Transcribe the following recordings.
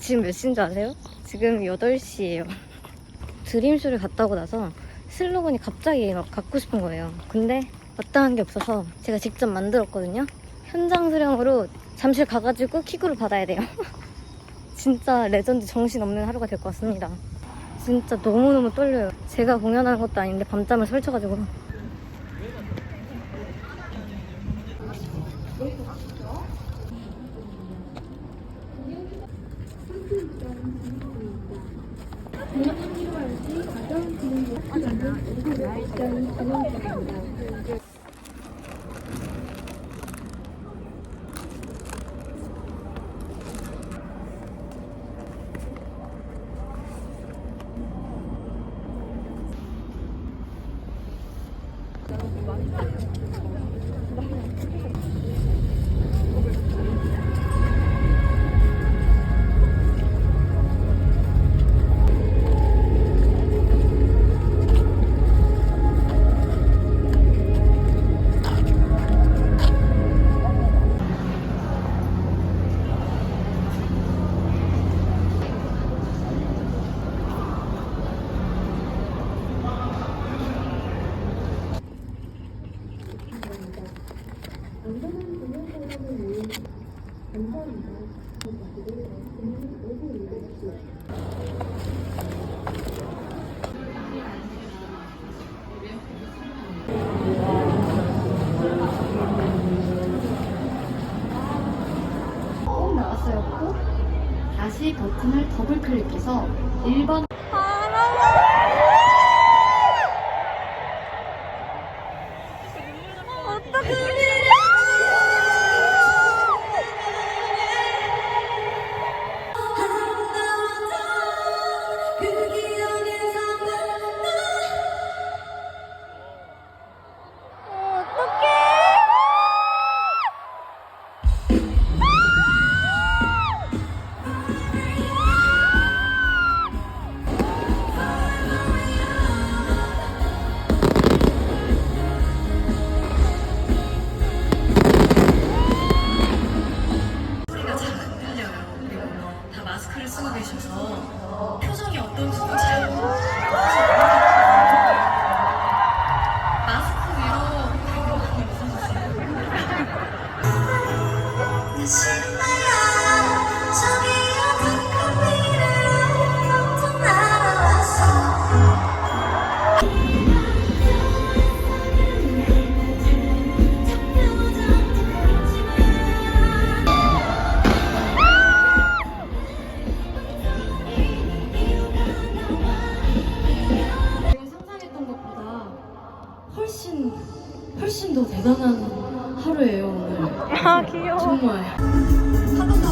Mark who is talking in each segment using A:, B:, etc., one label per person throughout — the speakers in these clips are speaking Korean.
A: 지금 몇 시인 줄 아세요? 지금 8시예요. 드림쇼를 갔다 오고 나서 슬로건이 갑자기 막 갖고 싶은 거예요. 근데 마땅한 게 없어서 제가 직접 만들었거든요. 현장 수령으로 잠실 가가지고 킥으로 받아야 돼요. 진짜 레전드 정신없는 하루가 될 것 같습니다. 진짜 너무너무 떨려요. 제가 공연하는 것도 아닌데 밤잠을 설쳐가지고. 꼭 나왔어요. 다시 버튼을 더블 클릭해서 1번 마스크를 쓰고 계셔서 표정이 어떤지 잘 마스크 위로 웃어주세요. 훨씬 더 대단한 하루예요 오늘.
B: 아 귀여워.
A: 정말. 한 번 더.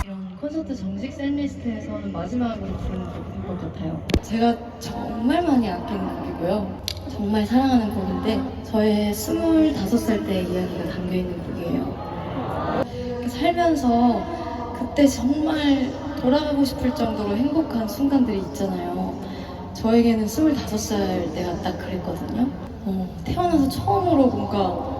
A: 이런 콘서트 정식 셋리스트에서는 마지막으로 부르는 곡인 것 같아요. 제가 정말 많이 아끼는 곡이고요. 정말 사랑하는 곡인데 저의 25살 때 이야기가 담겨있는 곡이에요. 살면서 그때 정말 돌아가고 싶을 정도로 행복한 순간들이 있잖아요. 저에게는 25살 때가 딱 그랬거든요. 태어나서 처음으로 뭔가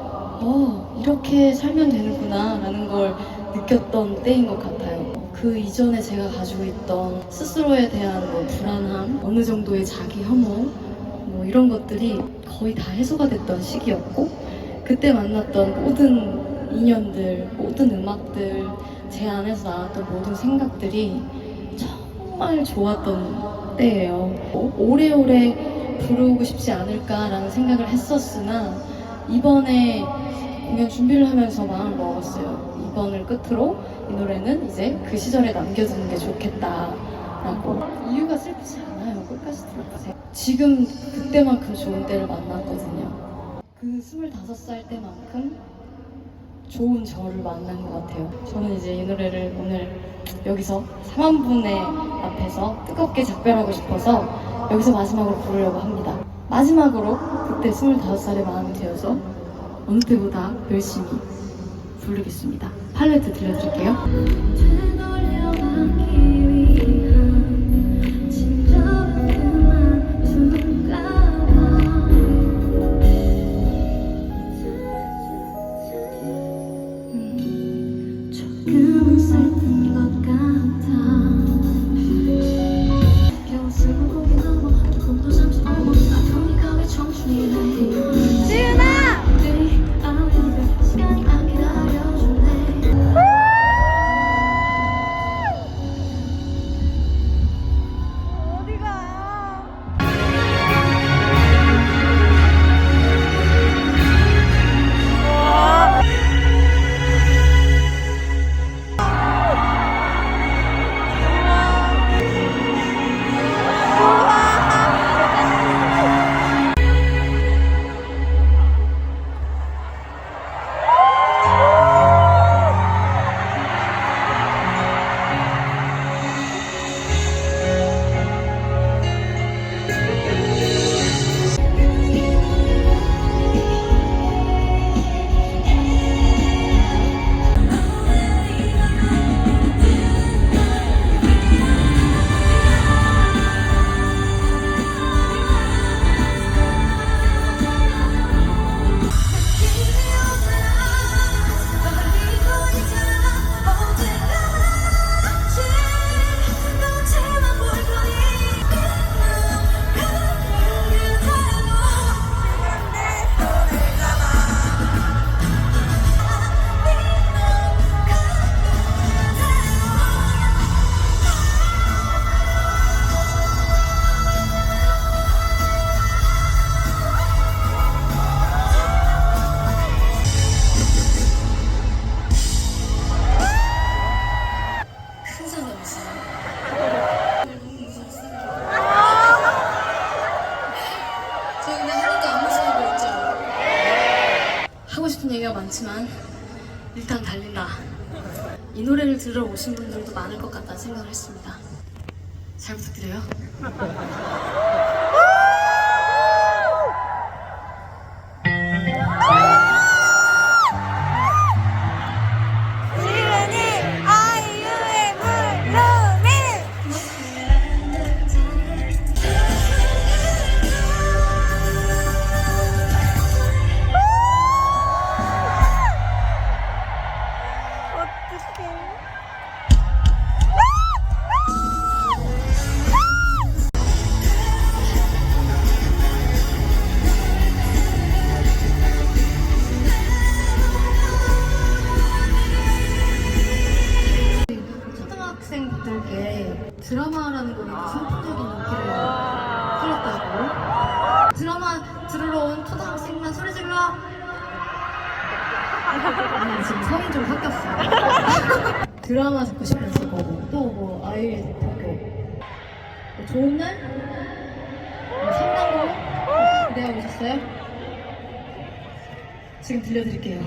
A: 이렇게 살면 되는구나 라는 걸 느꼈던 때인 것 같아요. 그 이전에 제가 가지고 있던 스스로에 대한 불안함, 어느 정도의 자기 혐오 이런 것들이 거의 다 해소가 됐던 시기였고, 그때 만났던 모든 인연들, 모든 음악들, 제 안에서 나왔던 모든 생각들이 정말 좋았던 때예요. 오래오래 부르고 싶지 않을까라는 생각을 했었으나 이번에 공연 준비를 하면서 마음을 먹었어요. 이번을 끝으로 이 노래는 이제 그 시절에 남겨두는 게 좋겠다라고. 이유가 슬프지 않아요. 끝까지 들어보세요. 지금 그때만큼 좋은 때를 만났거든요. 그 25살 때만큼 좋은 저를 만난 것 같아요. 저는 이제 이 노래를 오늘 여기서 4만 분의 앞에서 뜨겁게 작별하고 싶어서 여기서 마지막으로 부르려고 합니다. 마지막으로 그때 25살의 마음이 되어서 어느 때보다 열심히 부르겠습니다. 팔레트 들려드릴게요. 많지만 일단 달린다. 이 노래를 들으러 오신 분들도 많을 것 같다는 생각을 했습니다. 잘 부탁드려요. 초등학생들께 드라마라는 곡이 선풍적인 인기를 끌었다고. 드라마 들으러 온 초등학생만 소리 질러. 아니 지금 성인 좀 바뀌었어요. 드라마 듣고 싶은 거고 또 뭐 아이의 대표 뭐 좋은 날? 뭐 상담고 기대하고 오셨어요? 지금 들려드릴게요.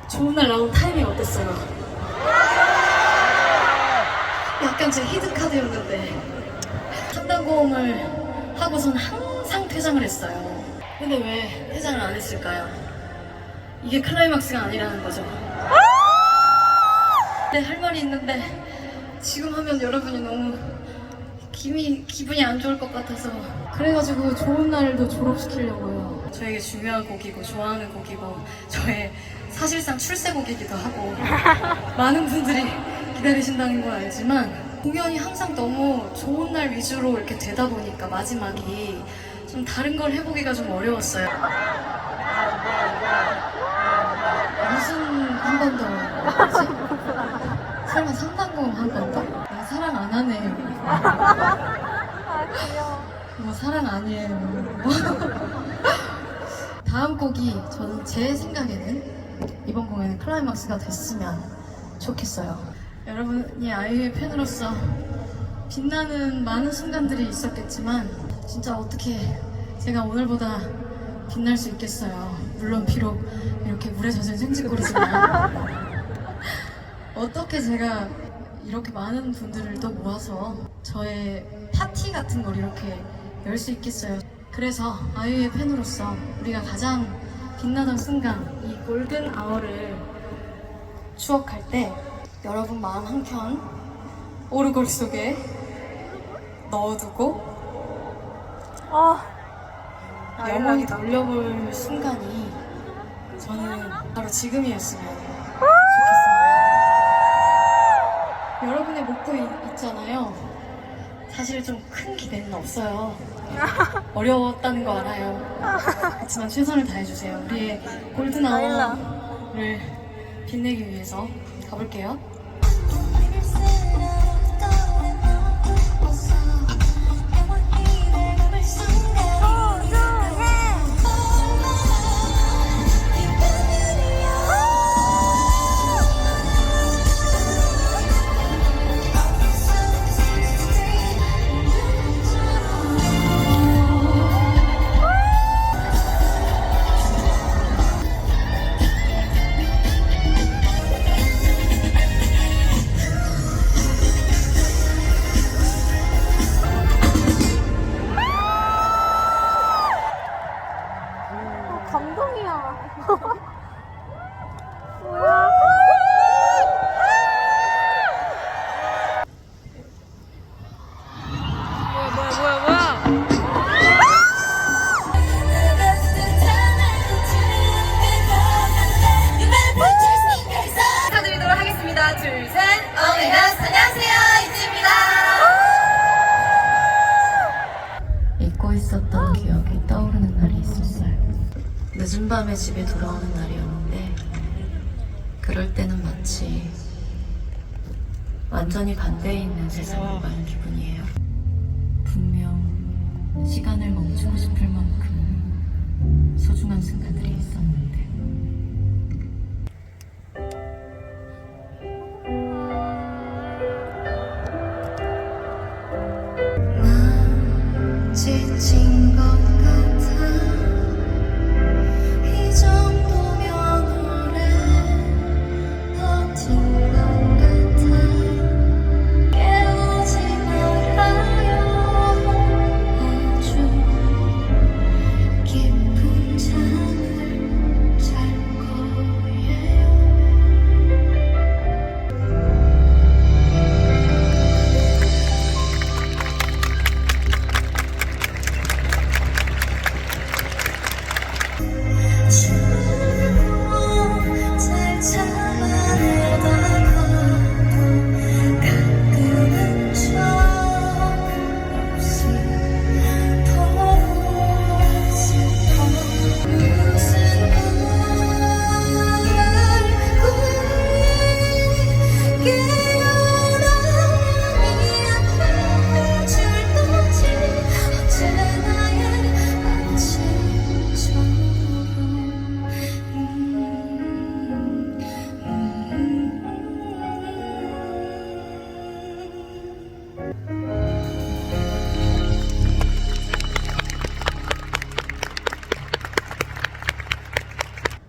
A: 좋은 날 나온 타이밍 어땠어요? 약간 제 히든카드였는데 상담고음을 하고선 항상 퇴장을 했어요. 근데 왜 퇴장을 안 했을까요? 이게 클라이막스가 아니라는 거죠. 네, 할 말이 있는데 지금 하면 여러분이 너무 기분이 안 좋을 것 같아서 그래가지고 좋은 날도 졸업시키려고요. 저에게 중요한 곡이고 좋아하는 곡이고 저의 사실상 출세곡이기도 하고 많은 분들이 기다리신다는 건 알지만 공연이 항상 너무 좋은 날 위주로 이렇게 되다 보니까 마지막이 좀 다른 걸 해보기가 좀 어려웠어요. 무슨 한 번 더 하지? 설마 상담고음 한 번 더? 나 사랑 안 하네.
B: 아 귀여워.
A: 뭐 사랑 아니에요. 다음 곡이 저는 제 생각에는 이번 공연의 클라이막스가 됐으면 좋겠어요. 여러분이 아이유의 팬으로서 빛나는 많은 순간들이 있었겠지만 진짜 어떻게 제가 오늘보다 빛날 수 있겠어요. 물론 비록 이렇게 물에 젖은 생쥐꼴이지만 어떻게 제가 이렇게 많은 분들을 또 모아서 저의 파티 같은 걸 이렇게 열 수 있겠어요. 그래서 아이유의 팬으로서 우리가 가장 빛나던 순간, 이 골든 아워를 추억할 때 여러분 마음 한켠 오르골 속에 넣어두고 영원히 돌려볼 순간이 저는 바로 지금이었으면 좋겠습니다. 여러분의 목표 있잖아요. 사실 좀 큰 기대는 없어요. 어려웠다는 거 알아요. 그렇지만 최선을 다해주세요. 우리의 골든 아워를 빛내기 위해서 가볼게요.
B: 감동이야. 뭐야? 뭐야?
A: 축하드리도록 하겠습니다. 둘, 셋. 어메이너스 안녕하세요. 이지입니다. 밤에 집에 돌아오는 날이었는데 그럴 때는 마치 완전히 반대에 있는 세상을 가는 기분이에요. 분명 시간을 멈추고 싶을 만큼 소중한 순간들이 있었는데 난 지친 것 같아. 이 정도면 오래 버틴 것 같아. 깨우지 말아요. 아주 깊은 잠을 잘 거예요. 잘 참아내다가도 가끔은 정없이 보고 싶어. 무슨 꿈을 깨어나면 미안해질 거지. 언제나의 아침처럼.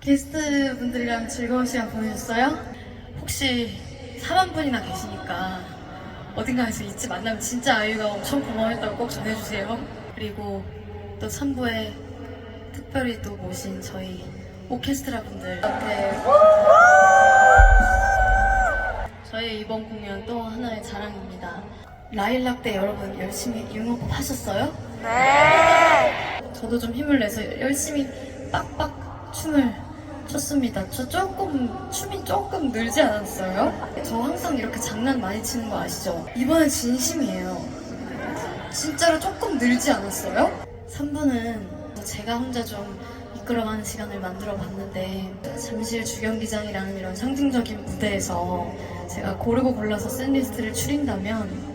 A: 게스트 분들이랑 즐거운 시간 보내셨어요? 혹시 4만 분이나 계시니까 어딘가에서 잊지 만나면 진짜 아이유가 엄청 고마워했다고 꼭 전해주세요. 그리고 또 3부에 특별히 또 모신 저희 오케스트라 분들한테 저희 이번 공연 또 하나의 자랑입니다. 라일락 때 여러분 열심히 융업 하셨어요? 네! 저도 좀 힘을 내서 열심히 빡빡 춤을 췄습니다. 저 춤이 조금 늘지 않았어요? 저 항상 이렇게 장난 많이 치는 거 아시죠? 이번엔 진심이에요. 진짜로 조금 늘지 않았어요? 3부는 제가 혼자 좀 이끌어가는 시간을 만들어 봤는데 잠실 주경기장이라는 이런 상징적인 무대에서 제가 고르고 골라서 샌리스트를 추린다면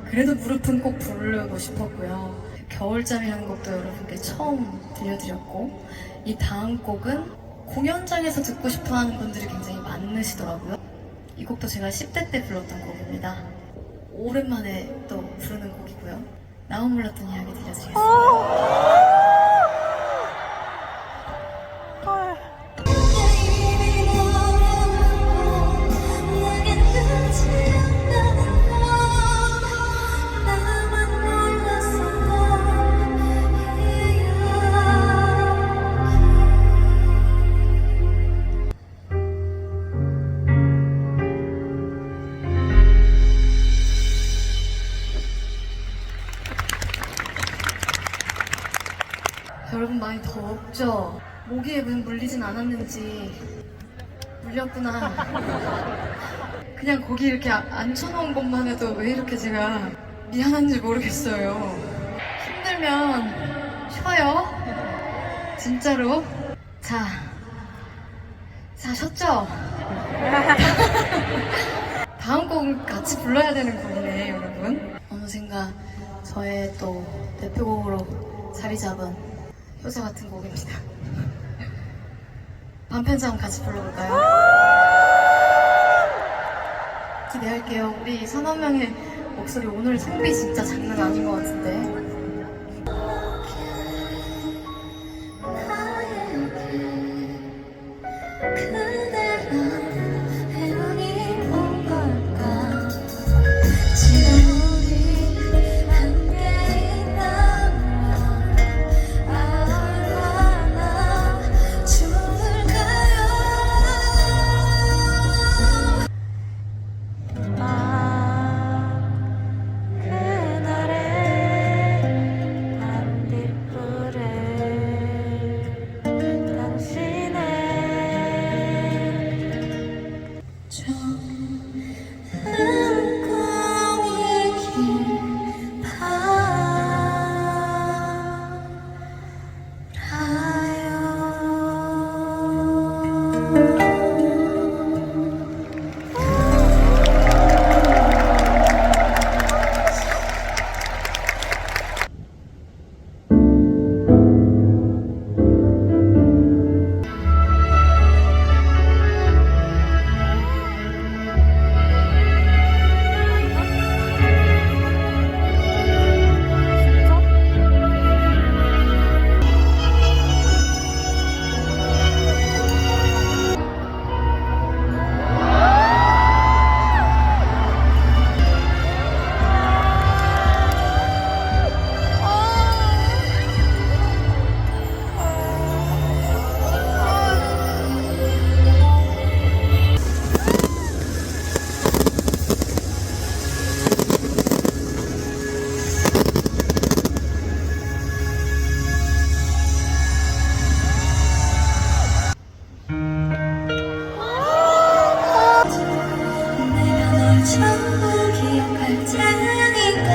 A: 그래도 무릎은 꼭 부르고 싶었고요. 겨울잠이라는 곡도 여러분께 처음 들려드렸고 이 다음 곡은 공연장에서 듣고 싶어하는 분들이 굉장히 많으시더라고요. 이 곡도 제가 10대 때 불렀던 곡입니다. 오랜만에 또 부르는 곡이고요. 나만 몰랐던 이야기 들려드리겠습니다. 여러분 많이 덥죠? 모기에 무슨 물리진 않았는지 물렸구나. 그냥 거기 이렇게 앉혀놓은 것만 해도 왜 이렇게 제가 미안한지 모르겠어요. 힘들면 쉬어요. 진짜로. 자 쉬었죠? 다음 곡은 같이 불러야 되는 곡이네 여러분. 어느샌가 저의 또 대표곡으로 자리 잡은 효자 같은 곡입니다. 반편성 같이 불러볼까요? 기대할게요. 우리 3만 명의 목소리 오늘 성비 진짜 장난 아닌 것 같은데. 전부 기억할 테니까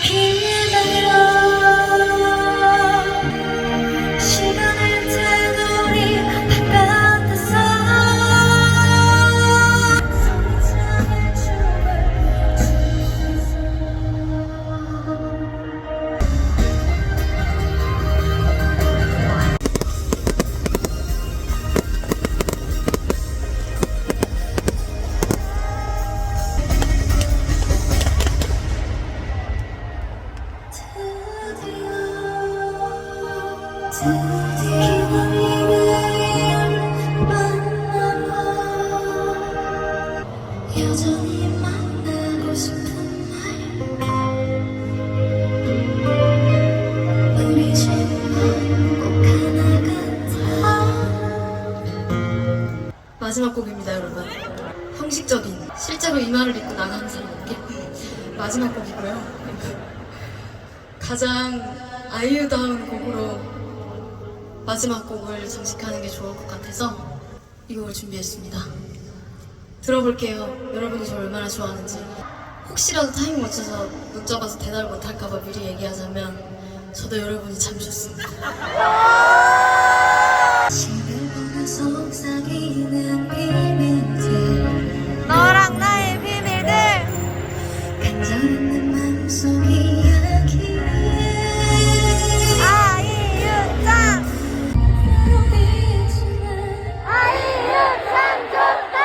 A: 기다려. 시간을 되돌이 바깥에서 성장의 춤을 추면서 드디어 이별을 만나봐. 여전히 만나고 싶은 날 우리 집만 꼭 하나 같아. 마지막 곡입니다, 여러분. 형식적인, 실제로 이마를 입고 나가는 사람에게 마지막 곡이고요. 가장 아이유다운 곡으로 마지막 곡을 장식하는 게 좋을 것 같아서 이 곡을 준비했습니다. 들어볼게요. 여러분이 저 얼마나 좋아하는지. 혹시라도 타이밍 맞춰서 문자 가서 대답을 못할까봐 미리 얘기하자면 저도 여러분이 참 좋습니다. 집을 보며 속삭이는 비밀들,
B: 너랑 나의 비밀들.
A: 간절 있는 마음속 이야기.
B: 아이유짱. 아이유짱 좋다.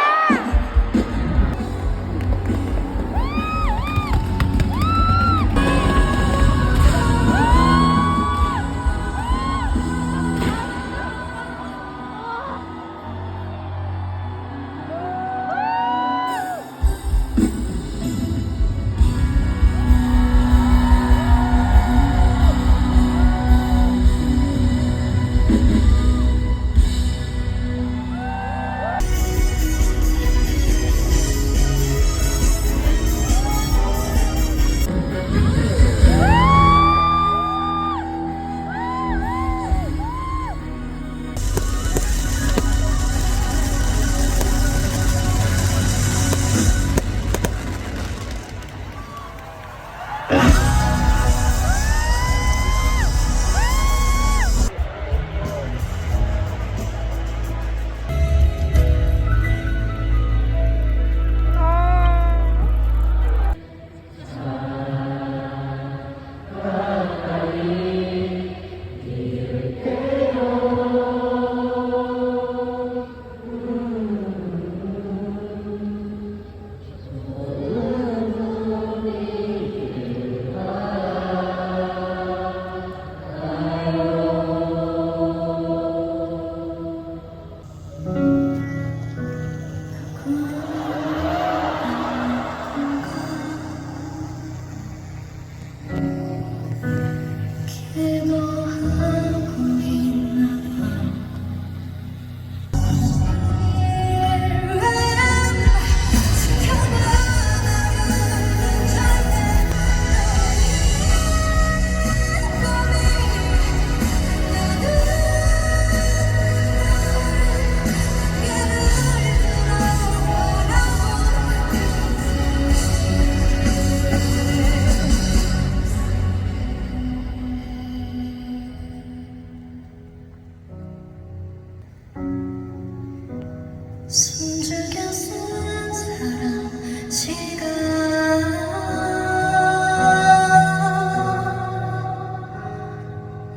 A: 숨죽여 쓴 사랑 시간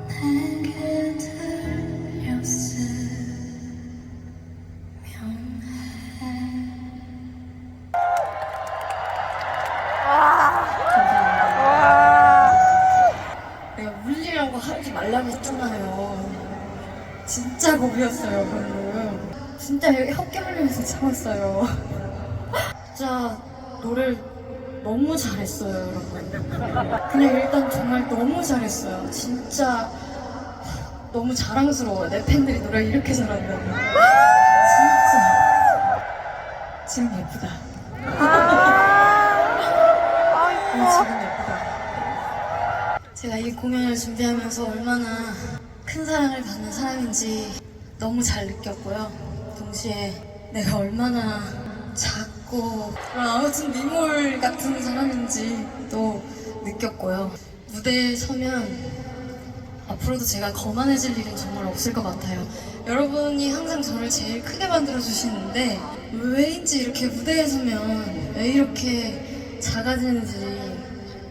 A: 내게 들렸으면 해. 내가 울리려고 하지 말라고 했잖아요. 진짜 고비였어요, 방금. 진짜 헛개 흘리면서 참았어요. 진짜 노래를 너무 잘했어요, 여러분. 그냥 일단 정말 너무 잘했어요. 진짜 너무 자랑스러워요. 내 팬들이 노래 이렇게 잘한다고. 진짜 지금 예쁘다. 지금 예쁘다. 제가 이 공연을 준비하면서 얼마나 큰 사랑을 받는 사람인지 너무 잘 느꼈고요. 동시에 내가 얼마나 작고 멋있고 아무튼 미몰 같은 사람인지 또 느꼈고요. 무대에 서면 앞으로도 제가 거만해질 일은 정말 없을 것 같아요. 여러분이 항상 저를 제일 크게 만들어 주시는데 왜인지 이렇게 무대에 서면 왜 이렇게 작아지는지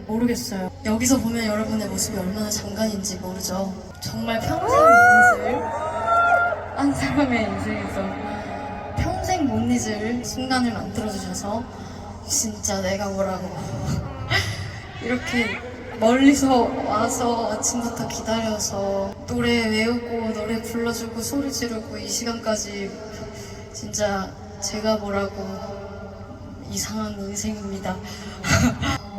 A: 모르겠어요. 여기서 보면 여러분의 모습이 얼마나 장관인지 모르죠. 정말 평생 못 잊을 한 사람의 인생에서 평생 못 잊을 순간을 만들어 주셔서 진짜 내가 뭐라고 이렇게 멀리서 와서 아침부터 기다려서 노래 외우고 노래 불러주고 소리 지르고 이 시간까지 진짜 제가 뭐라고 이상한 인생입니다.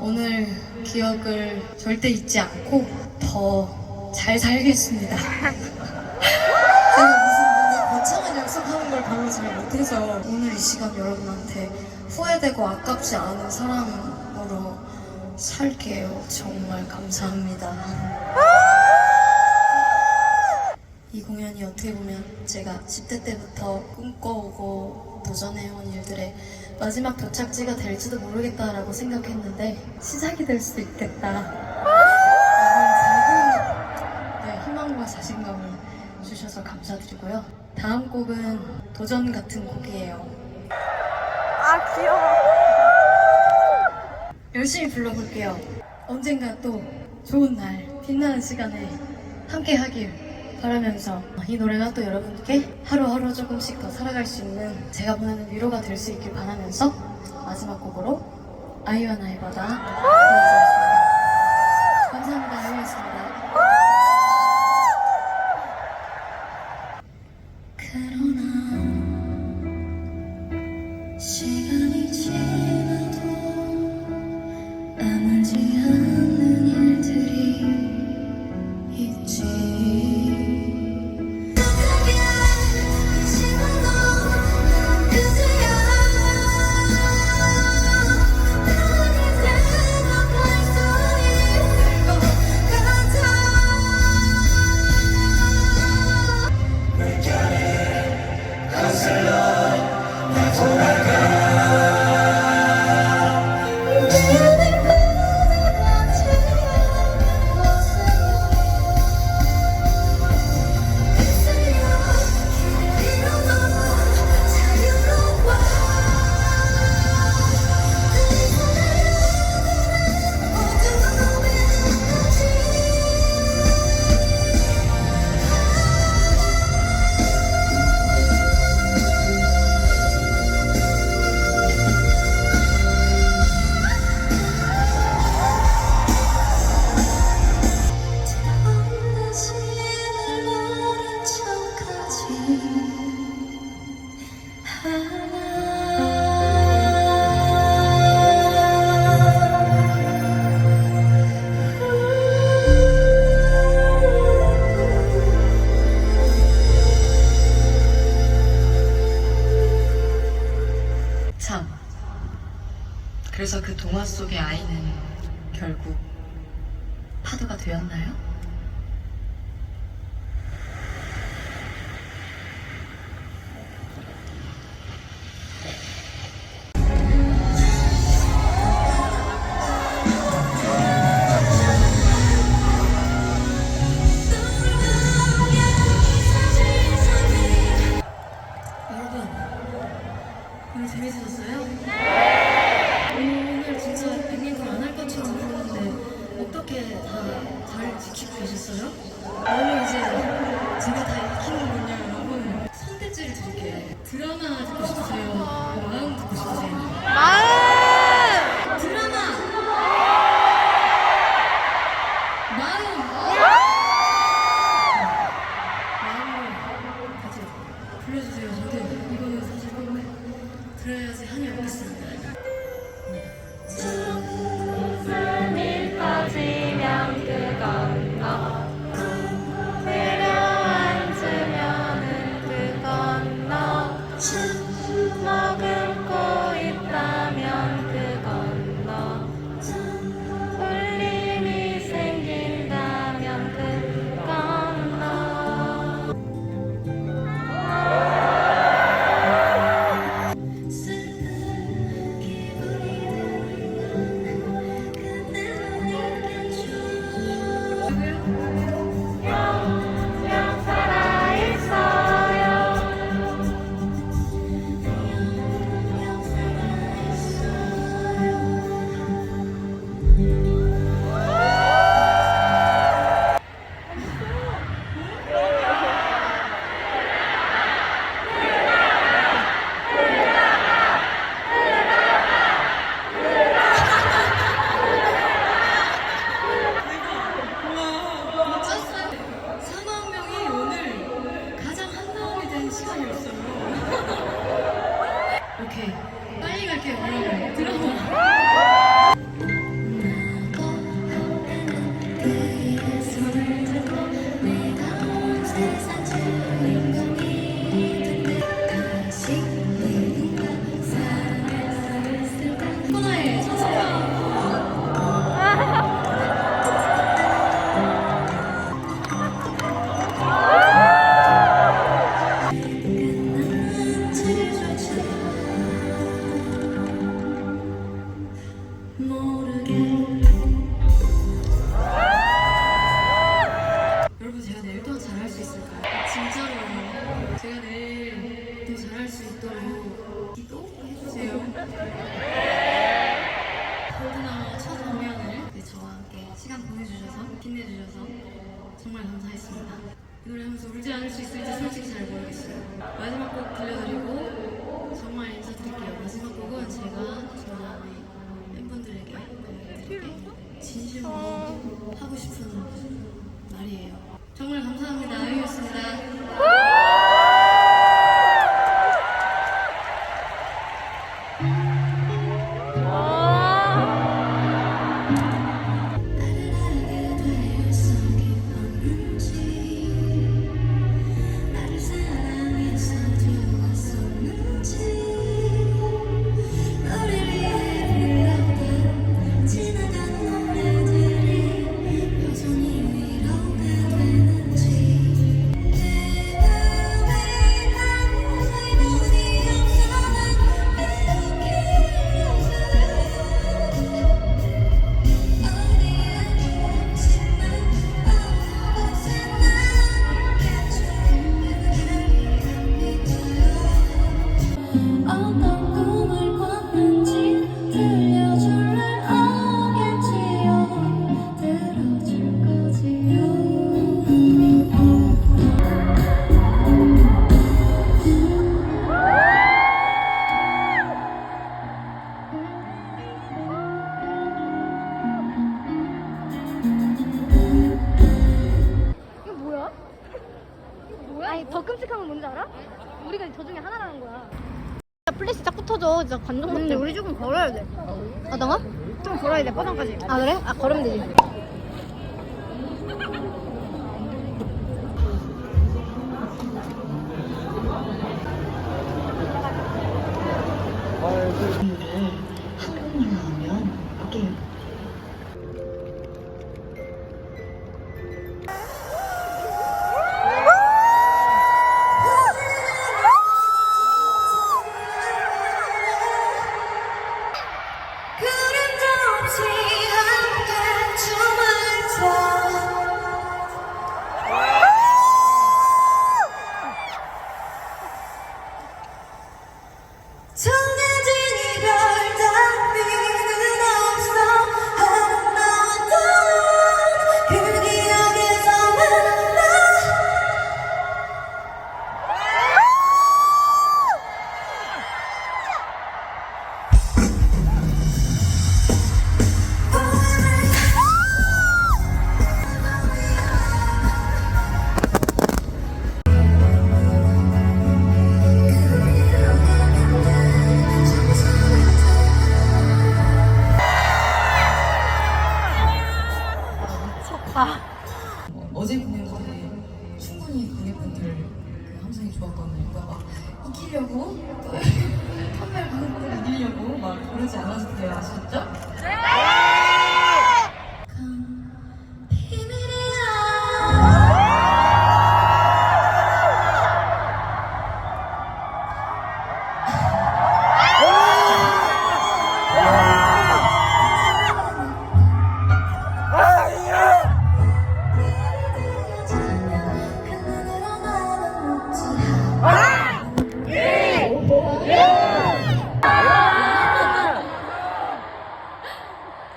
A: 오늘 기억을 절대 잊지 않고 더 잘 살겠습니다. 제가 무슨 뭔가 거창한 약속하는 걸 별로 잘 못해서 오늘 이 시간 여러분한테 후회되고 아깝지 않은 사람으로 살게요. 정말 감사합니다. 이 공연이 어떻게 보면 제가 10대 때부터 꿈꿔오고 도전해온 일들의 마지막 도착지가 될지도 모르겠다라고 생각했는데 시작이 될 수도 있겠다. 이런 작은 희망과 자신감을 주셔서 감사드리고요. 다음 곡은 도전 같은 곡이에요.
B: 아, 귀여워.
A: 열심히 불러볼게요. 언젠가 또 좋은 날, 빛나는 시간에 함께 하길 바라면서 이 노래가 또 여러분께 하루하루 조금씩 더 살아갈 수 있는 제가 보내는 위로가 될 수 있길 바라면서 마지막 곡으로 아이와 나의 바다 들려드리겠습니다. 감사합니다. 아이였습니다. 그러나 시간이 지나도 아물지 않는 일들이 있지. 어떻게 지금 넌 그제야 편히 생각할 수 있을 것 같아. 참, 그래서 그 동화 속의 아이는 결국 파도가 되었나요? 여러분, 오늘 재밌으셨어요? 오늘 진짜 백미걸 안 할 것처럼 보는데 어떻게 다 잘 지키고 계셨어요? 오늘 이제 제가 다 익히는군요, 여러분. 선택지를 드릴게요. 드라마 듣고 싶으세요? 마음 듣고 싶으세요?
B: 마음!
A: 드라마! 마음! 마음을 같이 불러주세요. 저도 이거는 사실 꼭 들어야지 한이 없겠습니다.
B: 숨이 터지면 그 건너 내려앉으면은 그 건너 먹을 거 있다면 그 건너 울림이 생긴다면 그 건너
A: 슬픈 오케이. 빨리 갈게요, 여러분. 들어봐. 코너의 천사야. 여러분 제가 내일 더 잘할 수 있을까요? 진짜로요. 제가 내일 더 잘할 수 있도록 기도해주세요. 골드나와 첫 공연을 저와 함께 시간 보내주셔서 빛내주셔서 정말 감사했습니다. 이 노래 하면서 울지 않을 수 있을지 솔직히 잘 모르겠어요. 마지막 곡 들려드리고 정말 인사드릴게요. 마지막 곡은 제가 좋아하는 팬분들에게 진심으로 하고 싶은 말이에요. 정말 감사합니다. 아이유였습니다. 어떤 꿈을 꿨는지 들려줄래 알겠지요. 들어줄 거지요.
C: 이거 뭐야? 아니 더 끔찍한 건 뭔지 알아? 우리가 저 중에 하나라는 거야. 플래시 딱 붙어줘. 진짜 관종 같아. 근데 우리 조금 걸어야 돼. 아, 너가? 좀 걸어야 돼, 포장까지. 아, 그래? 아, 걸으면 되지.
B: 그림자 없이 함께 춤을 춰 정해진 이별 단비는 없어 아름다웠던 그 기억에서 만나
A: 어제 공연 전에 충분히 관객분들 그 함성이 좋았거든요. 그러니까 막 이기려고 또 판매 관객분들 이기려고 막 그러지 않아도 돼요. 아시겠죠?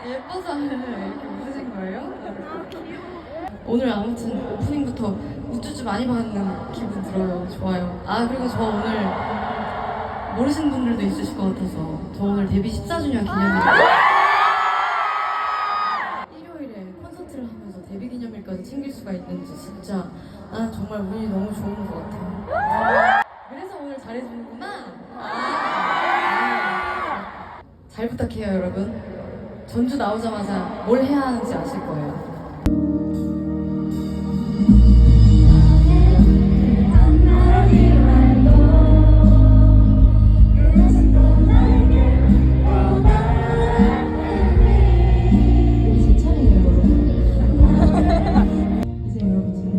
A: 예뻐서 이렇게 웃으신 거예요? 오늘 아무튼 오프닝부터 우쭈쭈 많이 받는 기분 들어요. 좋아요. 아 그리고 저 오늘 모르시는 분들도 있으실 것 같아서 저 오늘 데뷔 14주년 기념일 일요일에 콘서트를 하면서 데뷔 기념일까지 챙길 수가 있는지 진짜 난 정말 운이 너무 좋은 것 같아요. 그래서 오늘 잘해주는구나. 잘 부탁해요, 여러분. 전주 나오자마자 뭘 해야 하는지 아실 거예요. 이제 차례예요, 여러분. 이제 여러분 차례.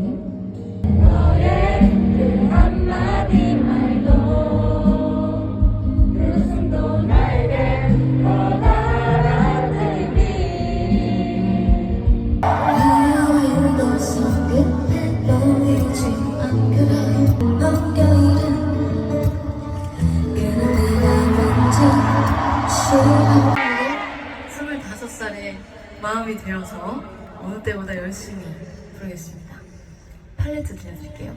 A: 스물다섯 살에 마음이 되어서 어느 때보다 열심히 부르겠습니다. 팔레트 들려드릴게요.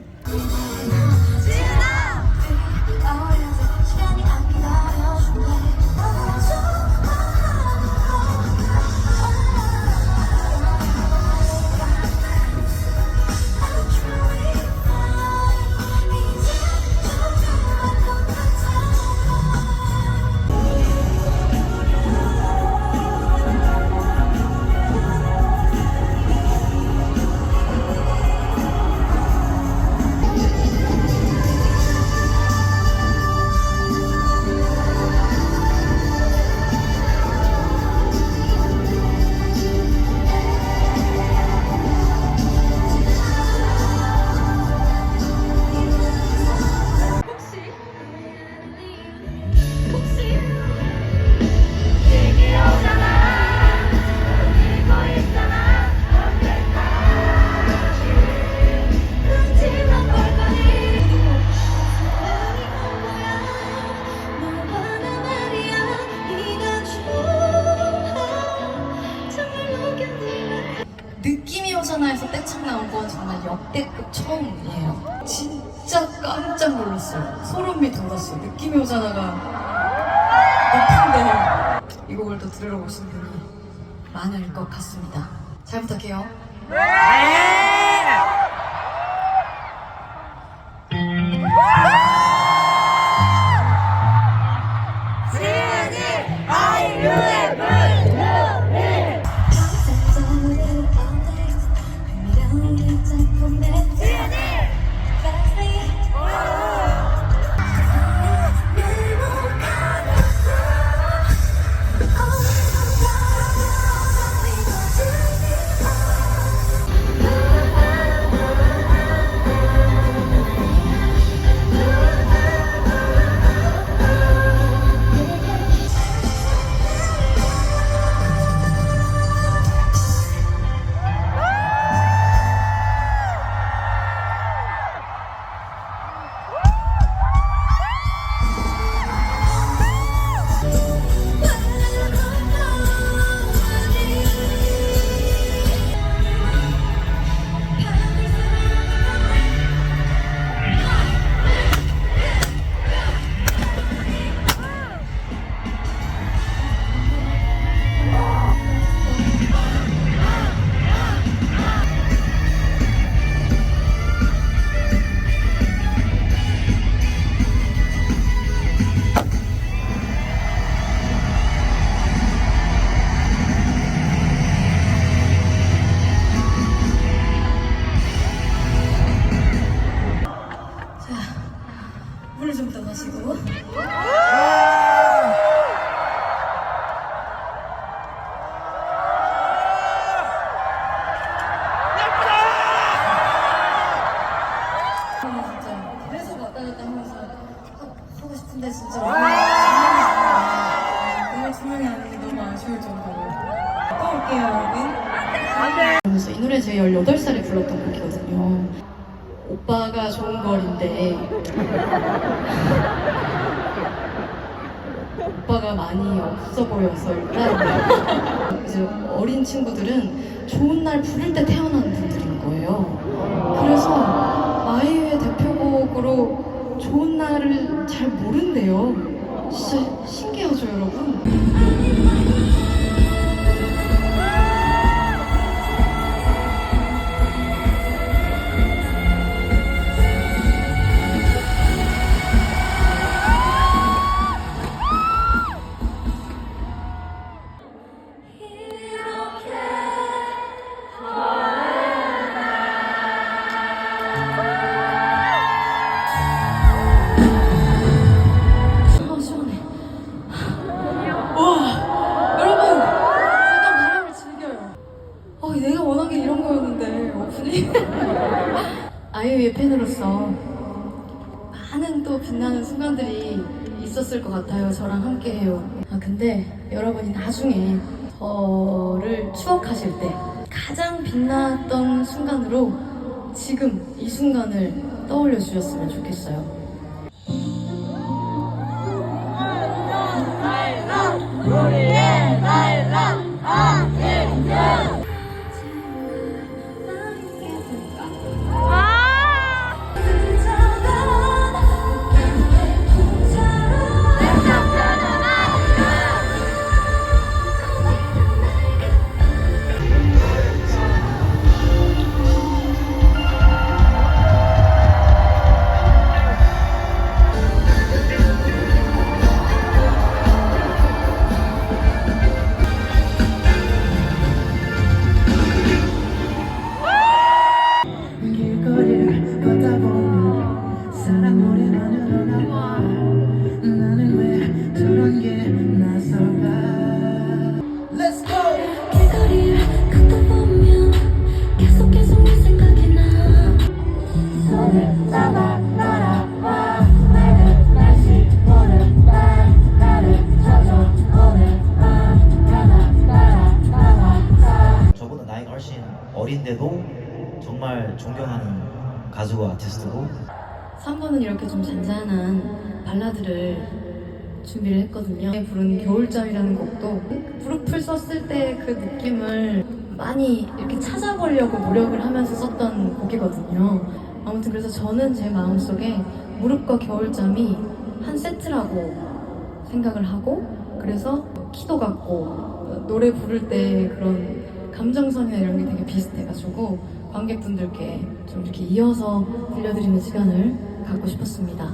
A: 느낌이 오잖아에서 떼창 나온 건 정말 역대급 처음이에요. 진짜 깜짝 놀랐어요. 소름이 돋았어요. 느낌이 오잖아가 높은데 이 곡을 또 들으러 오신 분이 많을 것 같습니다. 잘 부탁해요. 물을 좀 더 마시고. 진짜 계속 왔다 갔다 하면서 하고 싶은데 진짜 정말 두 명이 아니기 너무 아쉬울 정도로. 또 올게요, 여러분. 그래서 이 노래 제가 18살에 불렀던 곡이거든요. 오빠가 좋은 걸인데 오빠가 많이 없어 보여서 일단 이제 어린 친구들은 좋은 날 부를 때 태어난 분들인 거예요. 그래서 마이유의 대표곡으로 좋은 날을 잘 모른대요. 진짜 신기하죠, 여러분? 것 같아요. 저랑 함께 해요. 아, 근데 여러분이 나중에 저를 추억하실 때 가장 빛났던 순간으로 지금 이 순간을 떠올려 주셨으면 좋겠어요.
D: 길거리를 걷다 보면 사람 노래만으로 나와 나는 왜 저런 게 낯설까 Let's go!
E: 길거리를 걷다 보면 계속 네 생각이 나 손을 잡아 따라와 맑은 날씨 오는 밤 나를 젖어 오는 밤 따라
F: 저보다 나이가 훨씬 어린데도 정말 존경하는 가수고 아티스트고
A: 3번은 이렇게 좀 잔잔한 발라드를 준비를 했거든요. 부른 겨울잠이라는 곡도 무릎을 썼을 때 그 느낌을 많이 이렇게 찾아보려고 노력을 하면서 썼던 곡이거든요. 아무튼 그래서 저는 제 마음속에 무릎과 겨울잠이 한 세트라고 생각을 하고 그래서 키도 같고 노래 부를 때 그런 감정선이나 이런 게 되게 비슷해가지고 관객분들께 좀 이렇게 이어서 들려드리는 시간을 갖고 싶었습니다.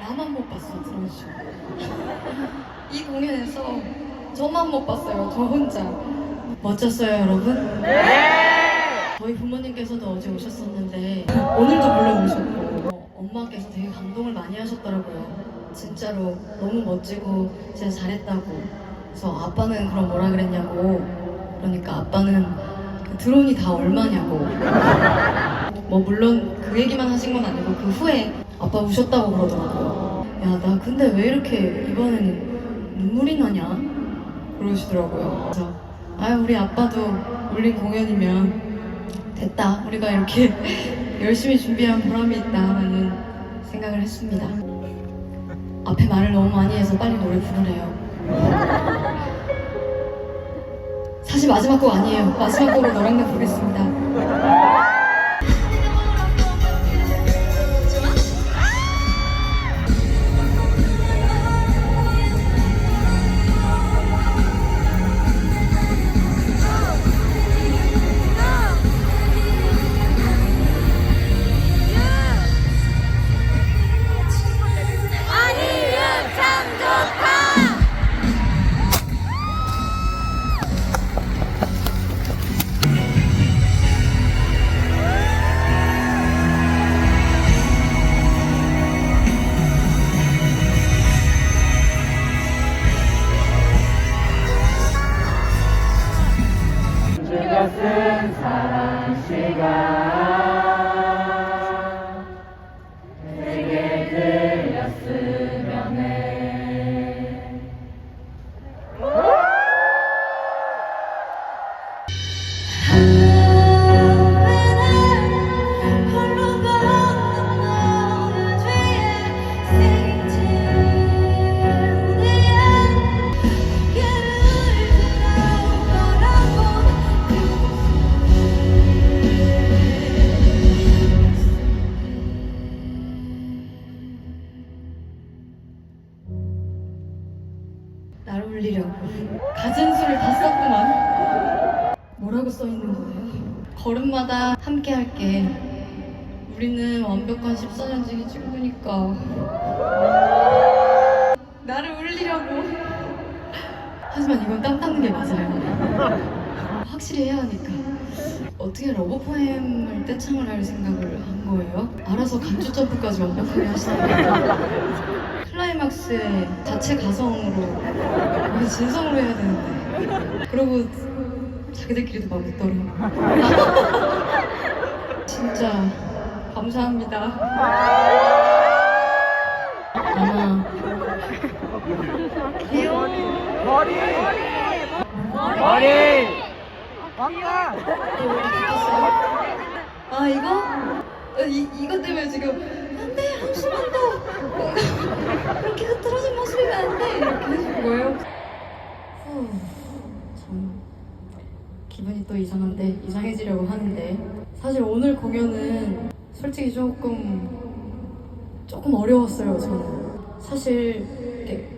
A: 나만 못 봤어, 들어주죠. 이 공연에서 저만 못 봤어요, 저 혼자. 멋졌어요, 여러분? 네! 저희 부모님께서도 어제 오셨었는데 오늘도 물론 오셨고 엄마께서 되게 감동을 많이 하셨더라고요. 진짜로 너무 멋지고 진짜 잘했다고. 그래서 아빠는 그럼 뭐라 그랬냐고. 그러니까 아빠는 그 드론이 다 얼마냐고. 뭐 물론 그 얘기만 하신 건 아니고 그 후에 아빠 우셨다고 그러더라고요. 야, 나 근데 왜 이렇게 이번에는 눈물이 나냐? 그러시더라고요. 그래서 아유, 우리 아빠도 울린 공연이면 됐다. 우리가 이렇게 열심히 준비한 보람이 있다라는 생각을 했습니다. 앞에 말을 너무 많이 해서 빨리 노래 부르래요. 사실 마지막 곡 아니에요. 마지막 곡으로 너랑 나 부르겠습니다. 걸음마다 함께 할게. 우리는 완벽한 14년지기 친구니까. 나를 울리려고. 하지만 이건 땀 닦는 게 맞아요. 확실히 해야 하니까. 어떻게 러브 포엠을 떼창을 할 생각을 한 거예요? 알아서 간주 점프까지 완벽하게 하시나요? 클라이막스에 자체 가성으로 우리 진성으로 해야 되는데 그러고 자기들끼리도 막 웃더라. 진짜 감사합니다. 아마 아 이거? 이것 때문에 지금 안돼 한숨만 더 그렇게 흐트러진 모습이면 안돼 이렇게 해준 거예요. 참 기분이 또 이상한데 이상해지려고 하는데 사실 오늘 공연은 솔직히 조금 어려웠어요. 저는 사실 이렇게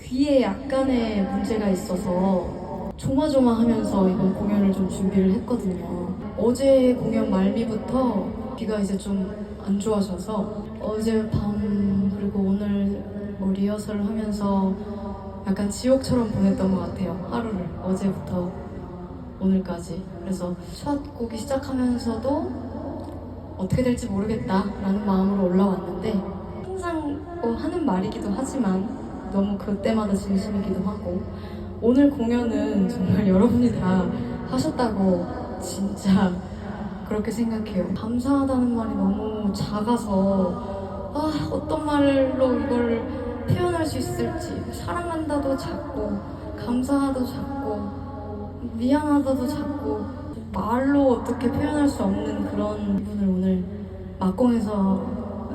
A: 귀에 약간의 문제가 있어서 조마조마하면서 이번 공연을 좀 준비를 했거든요. 어제 공연 말미부터 귀가 이제 좀 안 좋아져서 어제 밤 그리고 오늘 뭐 리허설을 하면서 약간 지옥처럼 보냈던 것 같아요. 하루를 어제부터 오늘까지. 그래서 첫 곡이 시작하면서도 어떻게 될지 모르겠다라는 마음으로 올라왔는데 항상 뭐 하는 말이기도 하지만 너무 그때마다 진심이기도 하고 오늘 공연은 정말 여러분이 다 하셨다고 진짜 그렇게 생각해요. 감사하다는 말이 너무 작아서 어떤 말로 이걸 표현할 수 있을지 사랑한다도 작고 감사하다도 작고 미안하다도 작고 말로 어떻게 표현할 수 없는 그런 부분을 오늘 막공에서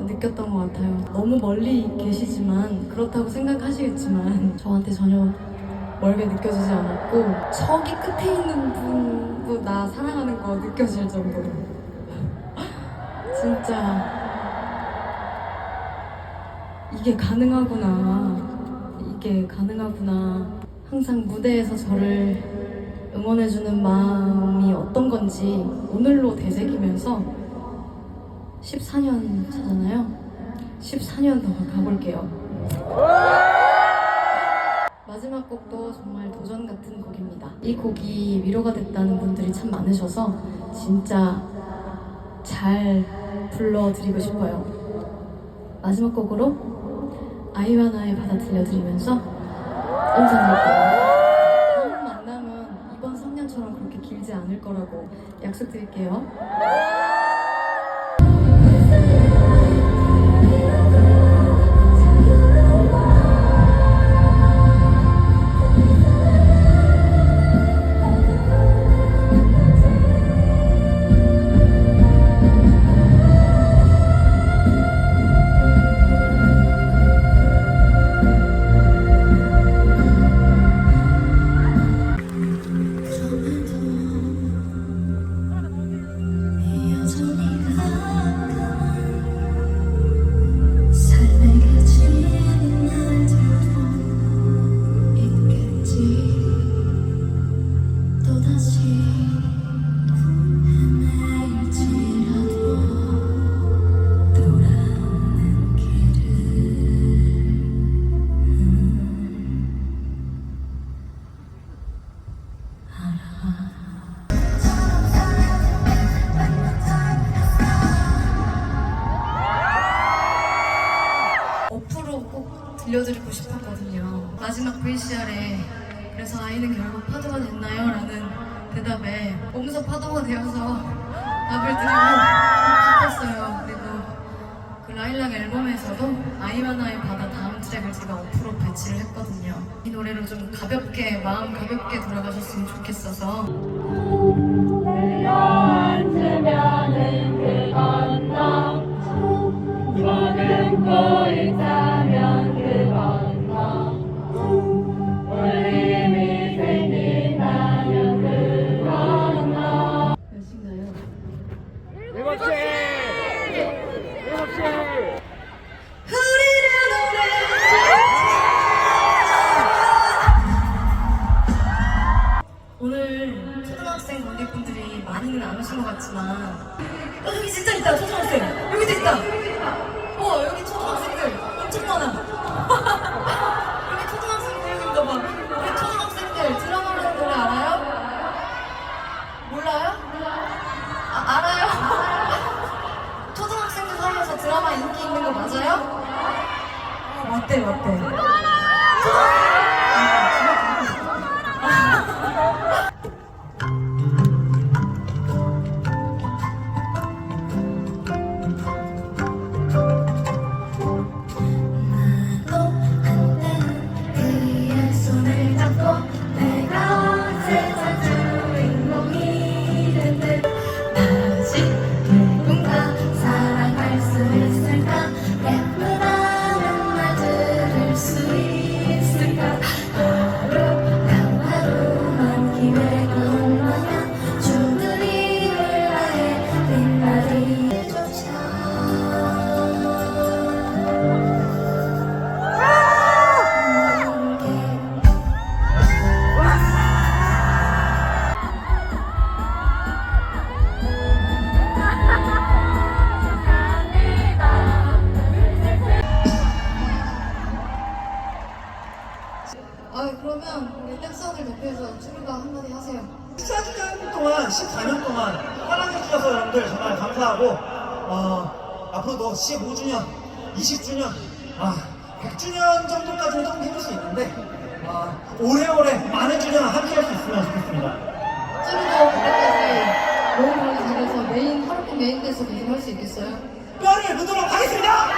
A: 느꼈던 것 같아요. 너무 멀리 계시지만 그렇다고 생각하시겠지만 저한테 전혀 멀게 느껴지지 않았고 저기 끝에 있는 분도 나 사랑하는 거 느껴질 정도로 진짜 이게 가능하구나 항상 무대에서 저를 응원해주는 마음이 어떤 건지 오늘로 되새기면서 14년 차잖아요. 14년 더 가볼게요. 마지막 곡도 정말 도전 같은 곡입니다. 이 곡이 위로가 됐다는 분들이 참 많으셔서 진짜 잘 불러드리고 싶어요. 마지막 곡으로 아이와 나의 바다 들려드리면서 인사드릴게요. 다음 만남은 이번 3년처럼 그렇게 길지 않을 거라고 약속드릴게요. 들려드리고 싶었거든요. 마지막 VCR에 그래서 아이는 결국 파도가 됐나요? 라는 대답에 몸소 파도가 되어서 답을 드리고 싶었어요. 그리고 그 라일락 앨범에서도 아이와 나의 바다 다음 트랙을 제가 5% 배치를 했거든요. 이 노래로 좀 가볍게 마음 가볍게 돌아가셨으면 좋겠어서
B: 앉으면은 그 건너 머금고 있다면 그 건너 울림이 생긴다면 그 건너
A: 몇 시인가요?
B: 7시!
A: 오늘 초등학생 관객 않으신 것 같지만 여기 진짜 있다 초등학생 여기도 있다 여기 초등학생들 엄청 많아 여기 초등학생들인가 봐 우리 초등학생들 드라마라는 노래 알아요? 몰라요? 알아요? 초등학생들 사이에서 드라마 인기 있는 거 맞아요? 맞대
E: 나도 한때는 그의 손을 잡고 내가 세상 주인공이 된 듯 아직 누군가 사랑할 수 있을까 예쁘다는 말 들을 수 있을까 하루가 하루만 기회가 온다면 주드림을 다해 빛나리 조차
A: 그러면 우리 댄서들 대표해서 춤과 한마디 하세요
G: 14주년 동안 14년 동안 사랑해주셔서 여러분들 정말 감사하고 앞으로도 15주년, 20주년, 100주년 정도까지는 조금 힘들 수 있는데 오래오래 많은 주년 함께 할 수 있으면 좋겠습니다.
A: 쭈루도 그때까지 너무 관리 잘해서 하루뿐 메인 댄서 계속 할 수 있겠어요?
G: 뼈를 묻도록 하겠습니다!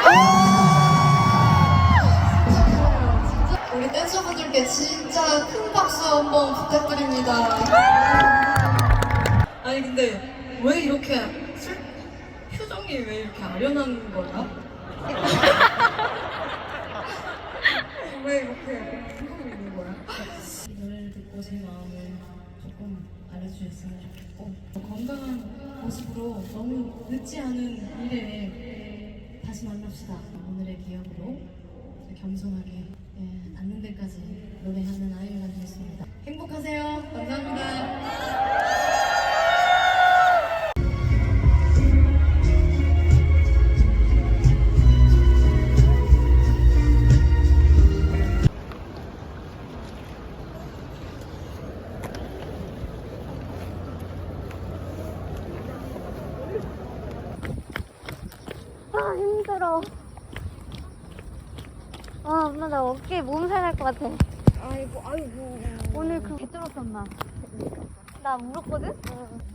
A: 우리 댄서분들께 진짜 큰 박수 한번 부탁드립니다. 아니 근데 왜 이렇게 표정이 왜 이렇게 아련한 거야? 왜 이렇게 표정이 있는 거야? 이 노래를 듣고 제 마음을 조금 알려주셨으면 좋겠고 건강한 모습으로 너무 늦지 않은 미래에 다시 만납시다. 오늘의 기억으로 겸손하게 닿는 데까지 노래하는 아이유가 되겠습니다. 행복하세요. 감사합니다.
C: 힘들어. 엄마 나 어깨에 몸살 날 것 같아. 아이고. 오늘 그 개쩔었었나? 나 울었거든?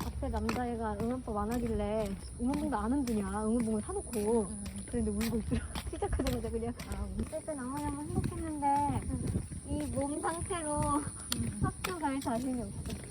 C: 앞에 남자애가 응원법 안 하길래 응원봉도 안 흔드냐? 응원봉을 사놓고. 그런데 울고 있더라. 시작하자마자 그냥. 웃을 때 너무너무 행복했는데 이 몸 상태로 학교 갈 자신이 없어.